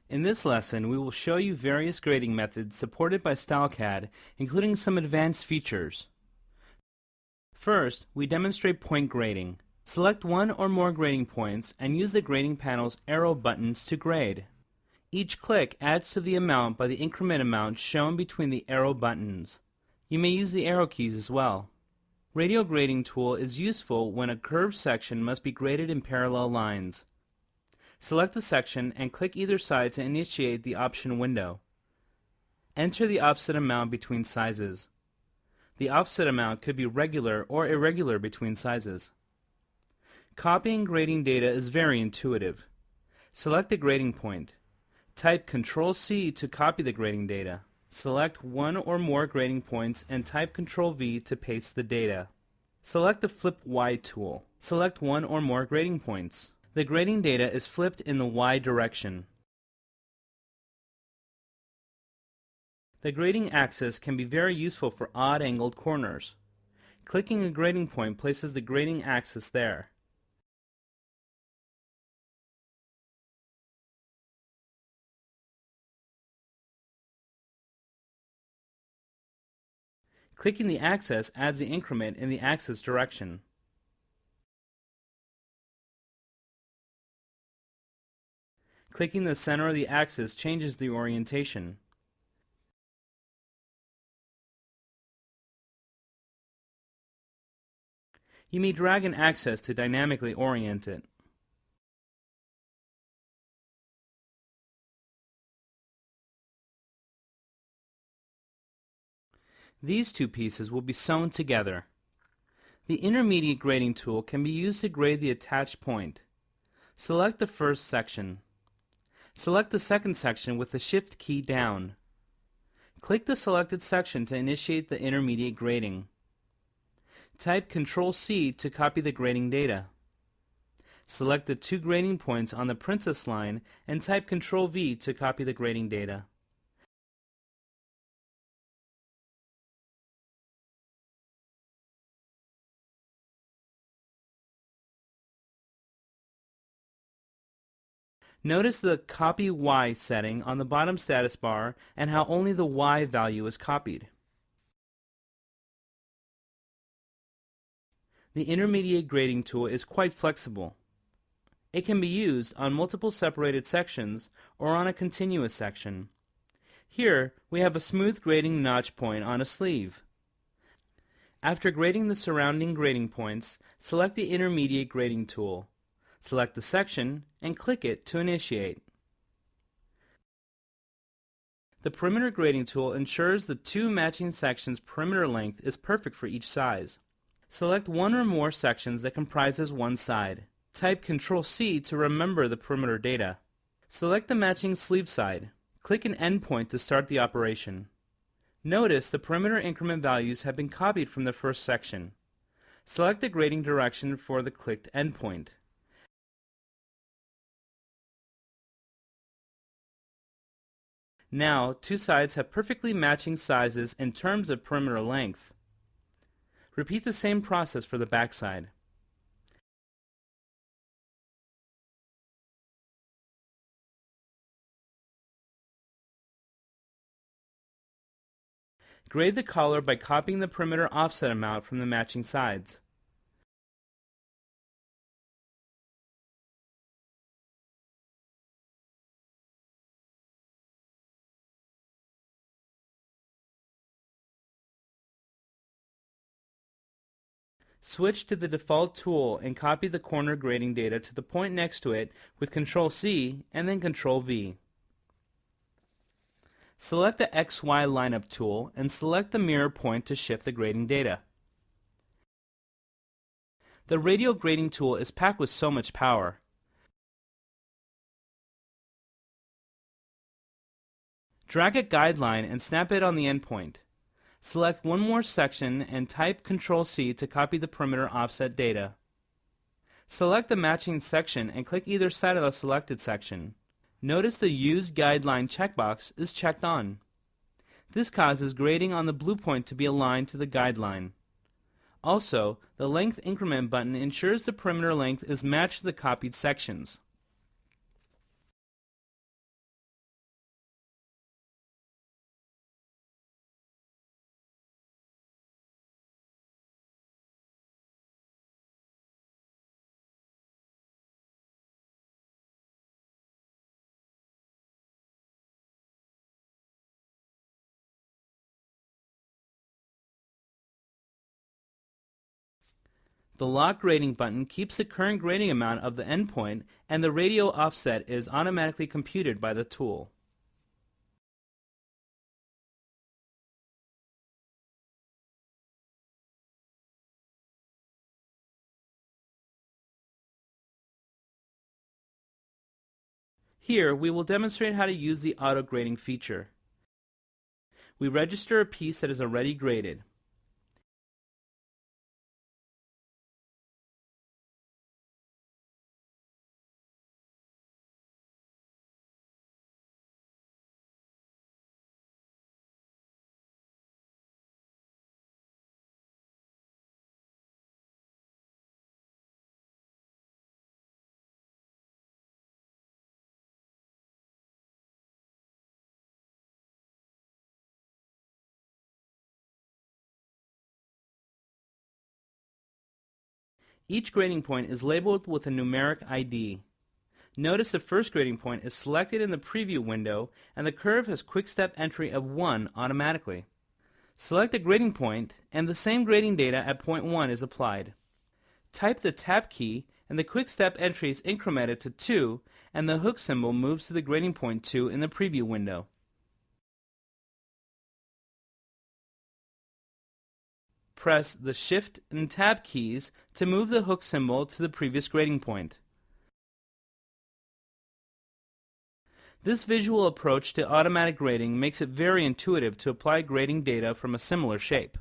In this lesson, we will show you various grading methods supported by StyleCAD, including some advanced features. First, we demonstrate point grading. Select one or more grading points and use the grading panel's arrow buttons to grade. Each click adds to the amount by the increment amount shown between the arrow buttons. You may use the arrow keys as well. Radial grading tool is useful when a curved section must be graded in parallel lines. Select the section and click either side to initiate the option window. Enter the offset amount between sizes. The offset amount could be regular or irregular between sizes. Copying grading data is very intuitive. Select the grading point. Type Ctrl-C to copy the grading data. Select one or more grading points and type Ctrl-V to paste the data. Select the Flip Y tool. Select one or more grading points. The grading data is flipped in the Y direction. The grading axis can be very useful for odd-angled corners. Clicking a grading point places the grading axis there. Clicking the axis adds the increment in the axis direction. Clicking the center of the axis changes the orientation. You may drag an axis to dynamically orient it. These two pieces will be sewn together. The intermediate grading tool can be used to grade the attached point. Select the first section. Select the second section with the Shift key down. Click the selected section to initiate the intermediate grading. Type Ctrl-C to copy the grading data. Select the two grading points on the princess line and type Ctrl-V to copy the grading data. Notice the Copy Y setting on the bottom status bar and how only the Y value is copied. The intermediate grading tool is quite flexible. It can be used on multiple separated sections or on a continuous section. Here we have a smooth grading notch point on a sleeve. After grading the surrounding grading points, select the intermediate grading tool. Select the section and click it to initiate. The perimeter grading tool ensures the two matching sections' perimeter length is perfect for each size. Select one or more sections that comprises one side. Type Ctrl-C to remember the perimeter data. Select the matching sleeve side. Click an endpoint to start the operation. Notice the perimeter increment values have been copied from the first section. Select the grading direction for the clicked endpoint. Now, two sides have perfectly matching sizes in terms of perimeter length. Repeat the same process for the back side. Grade the collar by copying the perimeter offset amount from the matching sides. Switch to the default tool and copy the corner grading data to the point next to it with Ctrl-C and then Ctrl-V. Select the XY lineup tool and select the mirror point to shift the grading data. The radial grading tool is packed with so much power. Drag a guideline and snap it on the endpoint. Select one more section and type Ctrl-C to copy the perimeter offset data. Select the matching section and click either side of the selected section. Notice the Use Guideline checkbox is checked on. This causes grading on the blue point to be aligned to the guideline. Also, the Length Increment button ensures the perimeter length is matched to the copied sections. The Lock Grading button keeps the current grading amount of the endpoint, and the radial offset is automatically computed by the tool. Here, we will demonstrate how to use the auto grading feature. We register a piece that is already graded. Each grading point is labeled with a numeric ID. Notice the first grading point is selected in the preview window and the curve has quick step entry of 1 automatically. Select a grading point and the same grading data at point 1 is applied. Type the Tab key and the quick step entry is incremented to 2 and the hook symbol moves to the grading point 2 in the preview window. Press the Shift and Tab keys to move the hook symbol to the previous grading point. This visual approach to automatic grading makes it very intuitive to apply grading data from a similar shape.